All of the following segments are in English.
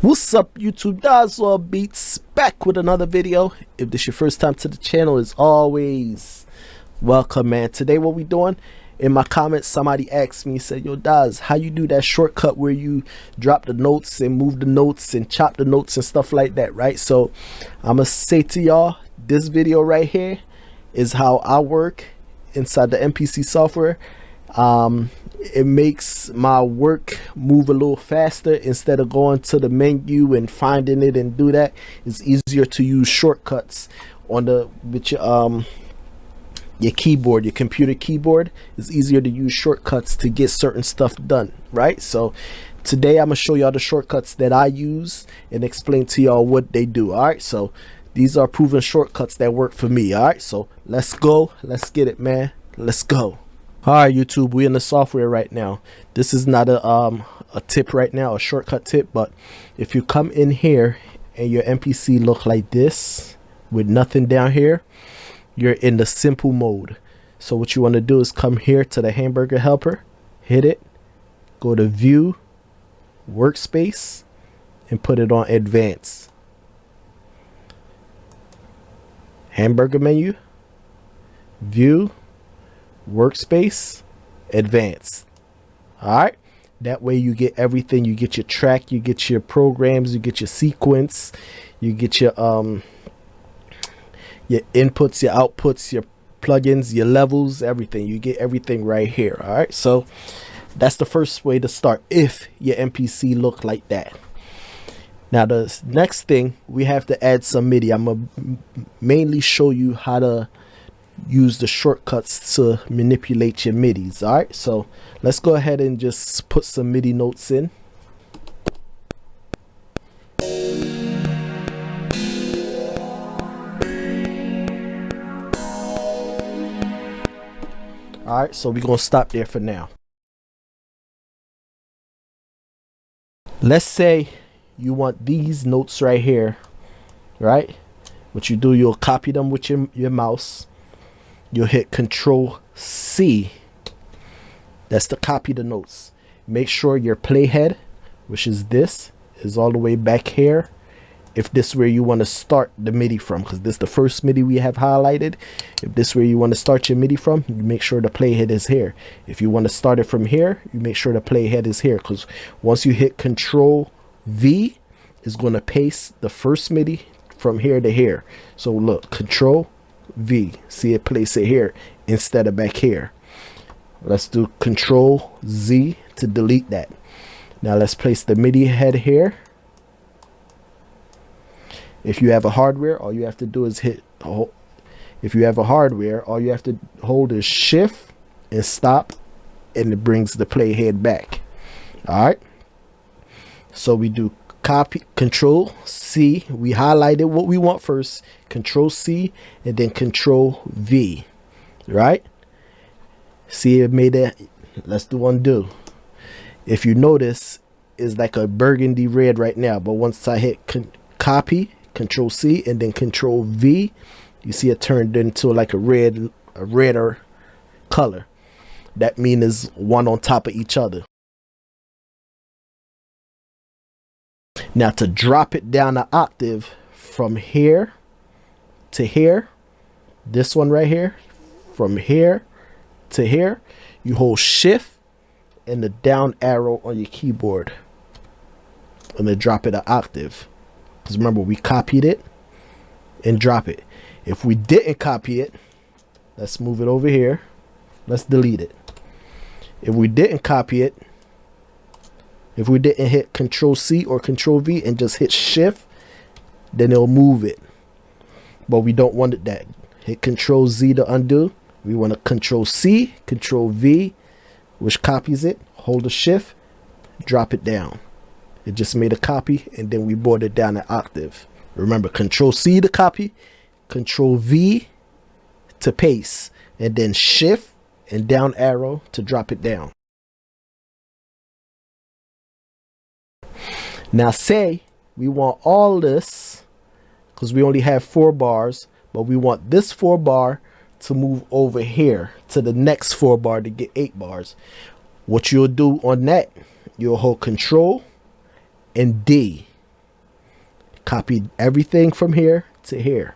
What's up, YouTube? Doswell Beats back with another video. If this your first time to the channel, as always, welcome, man. Today what we doing, in my comments somebody asked me, said, yo Daz, how you do that shortcut where you drop the notes and move the notes and chop the notes and stuff like that, right? So I'm gonna say to y'all, this video right here is how I work inside the MPC software. It makes my work move a little faster. Instead of going to the menu and finding it and do that, it's easier to use shortcuts on the with your keyboard, your computer keyboard. It's easier to use shortcuts to get certain stuff done, right? So today I'm gonna show y'all the shortcuts that I use and explain to y'all what they do. All right, so these are proven shortcuts that work for me. All right, so let's go, let's get it, man. Let's go. All right, YouTube, we're in the software right now. This is not a tip right now, a shortcut tip, but if you come in here and your MPC look like this with nothing down here, you're in the simple mode. So what you want to do is come here to the hamburger helper, hit it, go to view, workspace, and put it on advanced. Hamburger menu, view, workspace, advanced. All right, that way you get everything. You get your track, you get your programs, you get your sequence, you get your inputs, your outputs, your plugins, your levels, everything. You get everything right here. All right, so that's the first way to start if your MPC look like that. Now the next thing, we have to add some MIDI. I'm gonna mainly show you how to use the shortcuts to manipulate your midis. All right, so let's go ahead and just put some MIDI notes in. All right, so we're gonna stop there for now. Let's say you want these notes right here, right? What you do, you'll copy them with your mouse. You'll hit Control C. That's to copy the notes. Make sure your playhead, which is this, is all the way back here. If this is where you want to start the MIDI from, because this is the first MIDI we have highlighted. If this is where you want to start your MIDI from, you make sure the playhead is here. If you want to start it from here, you make sure the playhead is here, because once you hit Control V, it's going to paste the first MIDI from here to here. So look, Control V, see it, place it here instead of back here. Let's do Control Z to delete that. Now let's place the MIDI head here. If you have a hardware, all you have to do is if you have a hardware, all you have to hold is Shift and stop, and it brings the playhead back. All right, so we do copy, Control C. We highlighted what we want first, Control C, and then Control V, right? See, it made it. Let's do undo. If you notice, it's like a burgundy red right now, but once I hit copy, Control C, and then Control V, you see it turned into like a redder color. That means one on top of each other. Now to drop it down an octave from here to here, this one right here, from here to here, you hold Shift and the down arrow on your keyboard and then drop it an octave. Because remember, we copied it and drop it. If we didn't copy it, let's move it over here. Let's delete it. If we didn't copy it, if we didn't hit Control C or Control V and just hit Shift, then it'll move it. But we don't want it that. Hit Control Z to undo. We want to Control C, Control V, which copies it. Hold the Shift, drop it down. It just made a copy, and then we brought it down an octave. Remember, Control C to copy, Control V to paste, and then Shift and down arrow to drop it down. Now say we want all this, because we only have 4 bars, but we want this 4 bar to move over here to the next 4 bar to get 8 bars. What you'll do on that, you'll hold Control and D. Copied everything from here to here.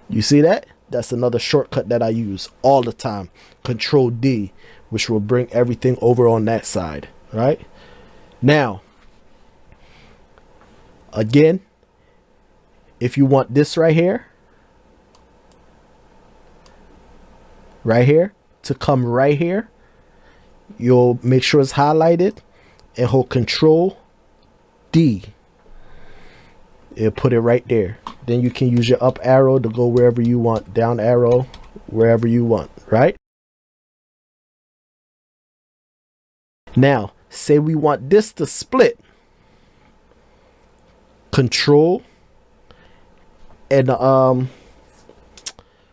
You see that? That's another shortcut that I use all the time. Control D, which will bring everything over on that side. Right? Now, again, if you want this right here to come right here, you'll make sure it's highlighted and hold Control D. It'll put it right there. Then you can use your up arrow to go wherever you want, down arrow wherever you want, right? Now, say we want this to split. Control and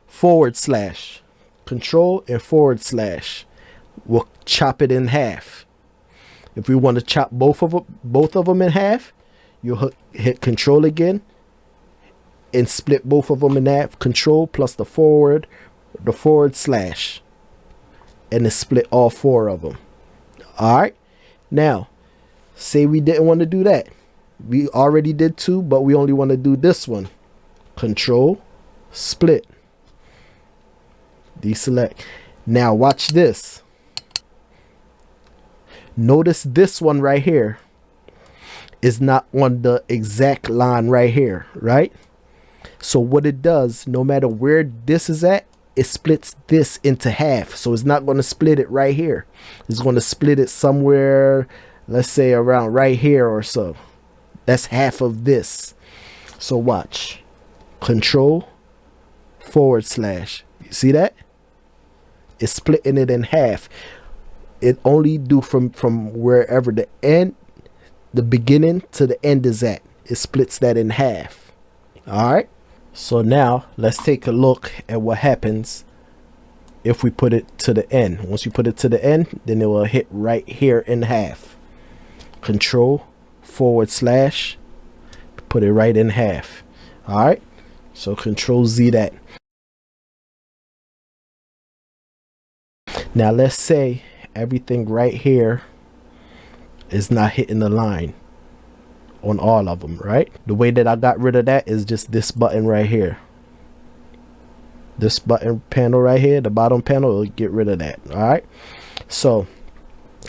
forward slash. Control and forward slash. We'll chop it in half. If we want to chop both of them in half, you'll hit Control again and split both of them in half. Control plus the forward slash, and then split all 4 of them. All right. Now, say we didn't want to do that. We already did 2, but we only want to do this one. Control, split, deselect. Now watch this. Notice this one right here is not on the exact line right here, right? So what it does, no matter where this is at, it splits this into half. So it's not going to split it right here. It's going to split it somewhere, let's say around right here or so. That's half of this. So watch. Control, forward slash. You see that? It's splitting it in half. It only do from wherever the end, the beginning to the end is at. It splits that in half. All right. So now let's take a look at what happens if we put it to the end. Once you put it to the end, then it will hit right here in half. Control, forward slash, put it right in half. All right. So Control Z that. Now let's say everything right here is not hitting the line on all of them, right? The way that I got rid of that is just this button right here. This button panel right here, the bottom panel, will get rid of that. All right. So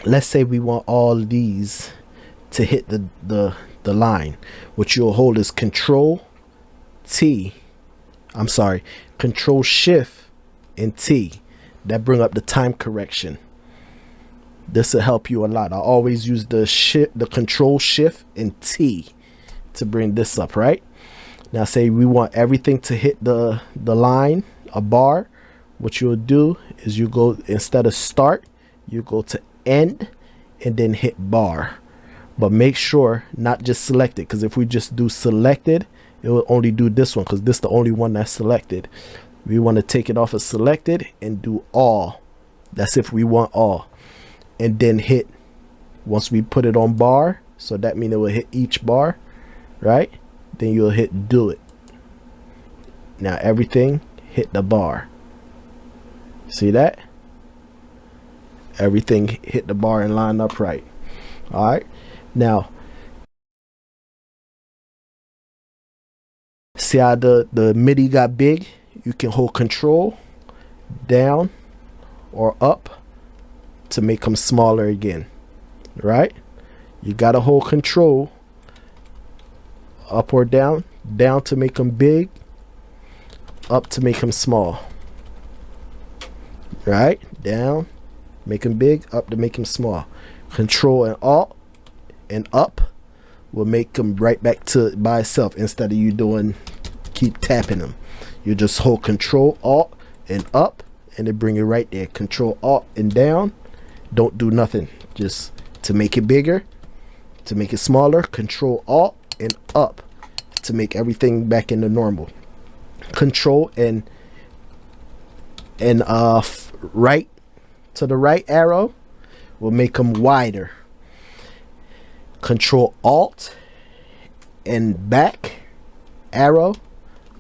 let's say we want all these to hit the line. What you'll hold is Control Shift and T. That bring up the time correction. This will help you a lot. I always use the Control Shift and T to bring this up, right? Now say we want everything to hit the line, a bar. What you'll do is you go, instead of start, you go to end and then hit bar. But make sure not just selected, because if we just do selected, it will only do this one, because this is the only one that's selected. We want to take it off of selected and do all. That's if we want all. And then hit, once we put it on bar, so that means it will hit each bar, right? Then you'll hit do it. Now everything hit the bar. See that? Everything hit the bar and line up right. All right. Now, see how the MIDI got big? You can hold Control down or up to make them smaller again, right? You gotta hold Control up or down to make them big, up to make them small, right? Down, make them big, up to make them small. Control and Alt and up will make them right back to by itself, instead of you doing keep tapping them. You just hold Control Alt and up and then bring it right there. Control Alt and down. Don't do nothing. Just to make it bigger, to make it smaller, Control Alt and up to make everything back into normal. Control and right to the right arrow will make them wider. Control Alt and back arrow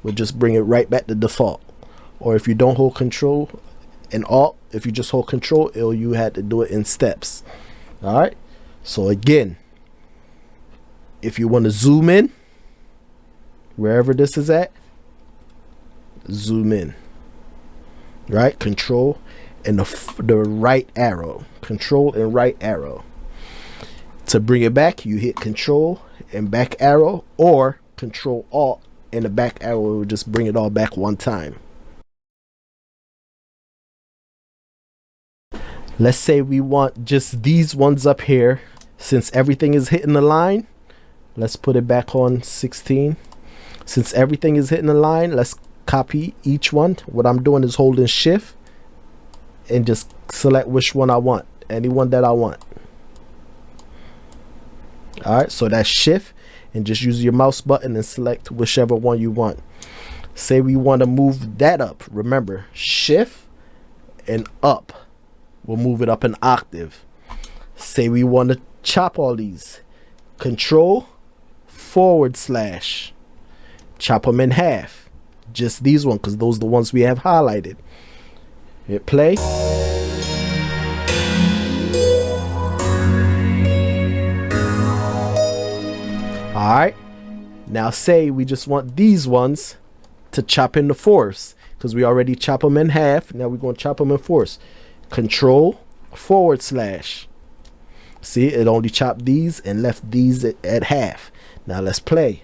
will just bring it right back to default. Or if you don't hold Control and Alt, if you just hold Control, you had to do it in steps. All right. So again, If you want to zoom in, wherever this is at, zoom in. Right? Control and the right arrow. Control and right arrow. To bring it back, you hit Control and back arrow, or Control Alt and the back arrow will just bring it all back one time. Let's say we want just these ones up here. Since everything is hitting the line, let's put it back on 16. Since everything is hitting the line, let's copy each one. What I'm doing is holding Shift and just select which one I want. Any one that I want. Alright, so that's Shift, and just use your mouse button and select whichever one you want. Say we want to move that up. Remember, Shift and up will move it up an octave. Say we want to chop all these. Control /, chop them in half. Just these ones, because those are the ones we have highlighted. Hit play. Alright, now say we just want these ones to chop into fourths, because we already chop them in half. Now we're going to chop them in fourths. Control /. See, it only chopped these and left these at half. Now let's play.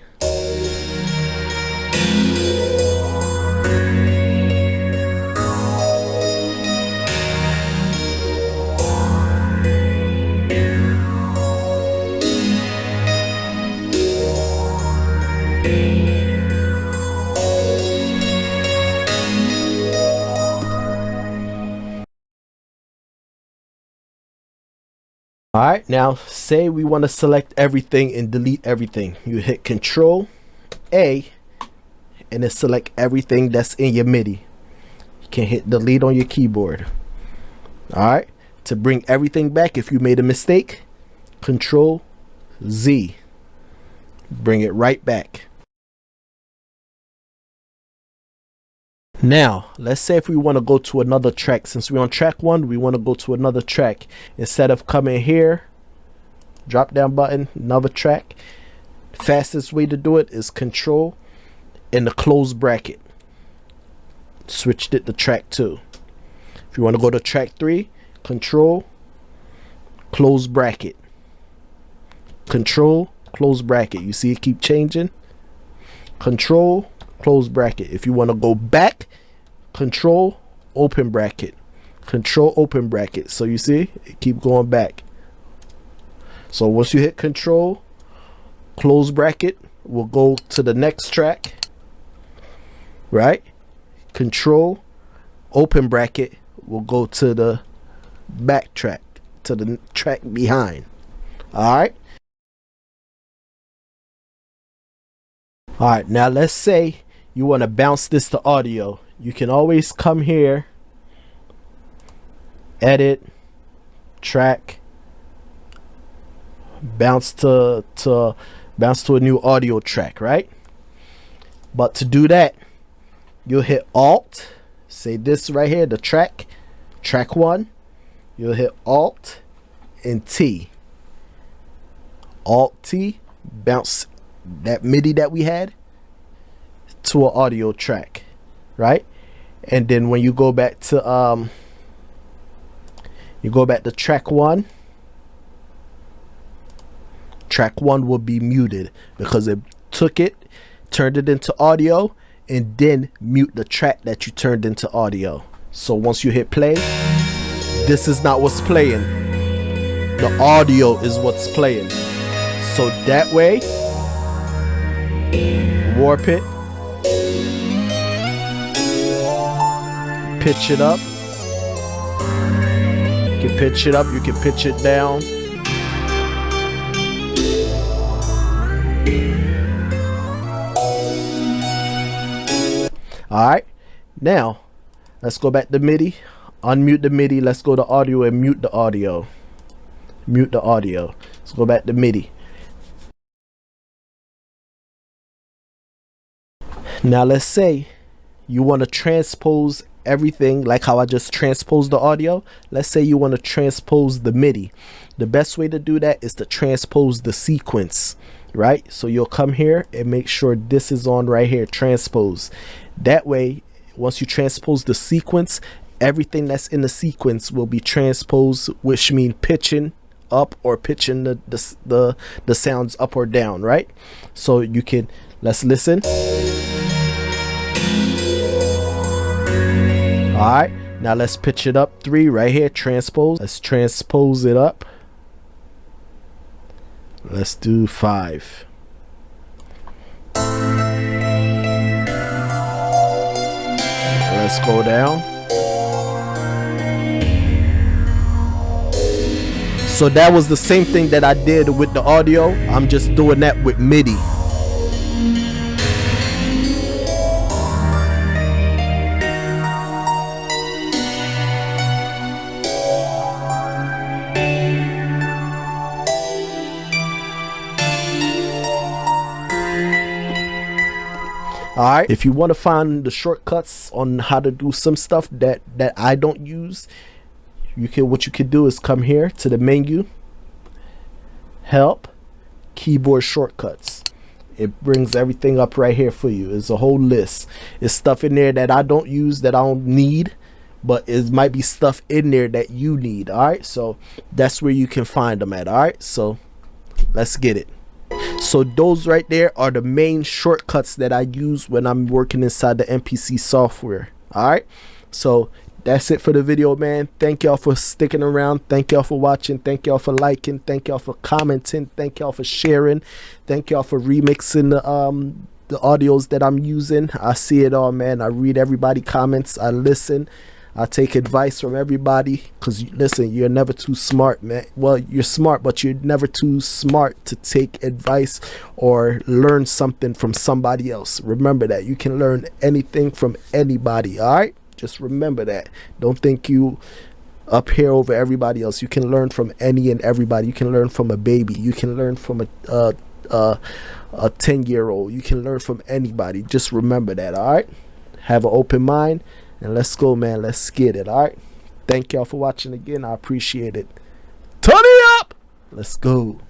Alright, now say we want to select everything and delete everything. You hit Control A and then select everything that's in your MIDI. You can hit delete on your keyboard. Alright, to bring everything back, if you made a mistake, Control Z. Bring it right back. Now, let's say if we want to go to another track. Since we're on track 1, we want to go to another track. Instead of coming here, drop down button, another track. Fastest way to do it is Control and the close bracket. Switched it to track 2. If you want to go to track 3, Control, close bracket. Control, close bracket. You see it keep changing? Control, close bracket. If you want to go back, Control, open bracket. Control, open bracket. So you see it keep going back. So once you hit Control, close bracket, we'll go to the next track. Right? Control, open bracket, we'll go to the back track, to the track behind. Alright? Alright, now let's say you want to bounce this to audio. You can always come here, edit, track, bounce to a new audio track, right? But to do that, you'll hit Alt, say this right here, the track 1. You'll hit Alt and T. Alt T, bounce that MIDI that we had to an audio track, right? And then when you go back to track 1, track 1 will be muted because it took it, turned it into audio, and then mute the track that you turned into audio. So once you hit play, this is not what's playing, the audio is what's playing. So that way, warp it, pitch it up. You can pitch it up, you can pitch it down. Alright, now let's go back to MIDI, unmute the MIDI, let's go to audio and mute the audio. Mute the audio. Let's go back to MIDI. Now let's say you want to transpose everything like how I just transposed the audio. Let's say you want to transpose the MIDI. The best way to do that is to transpose the sequence. right? So you'll come here and make sure this is on right here, transpose. That way, once you transpose the sequence, everything that's in the sequence will be transposed, which means pitching up or pitching the sounds up or down, right? So you can, let's listen. All right, now let's pitch it up 3 right here, transpose. Let's transpose it up. Let's do 5. Let's go down. So that was the same thing that I did with the audio. I'm just doing that with MIDI. Alright, if you want to find the shortcuts on how to do some stuff that I don't use, what you can do is come here to the menu, help, keyboard shortcuts. It brings everything up right here for you. It's a whole list. It's stuff in there that I don't use, that I don't need, but it might be stuff in there that you need. Alright, so that's where you can find them at. Alright, so let's get it. So those right there are the main shortcuts that I use when I'm working inside the MPC software. Alright, so that's it for the video, man. Thank y'all for sticking around. Thank y'all for watching. Thank y'all for liking. Thank y'all for commenting. Thank y'all for sharing. Thank y'all for remixing the audios that I'm using. I see it all, man. I read everybody's comments. I listen. I take advice from everybody, because listen, you're never too smart, man. Well, you're smart, but you're never too smart to take advice or learn something from somebody else. Remember that. You can learn anything from anybody. All right, just remember that. Don't think you up here over everybody else. You can learn from any and everybody. You can learn from a baby. You can learn from a 10-year-old. You can learn from anybody. Just remember that. All right, have an open mind. And let's go, man. Let's get it. All right. Thank y'all for watching again. I appreciate it. Turn it up. Let's go.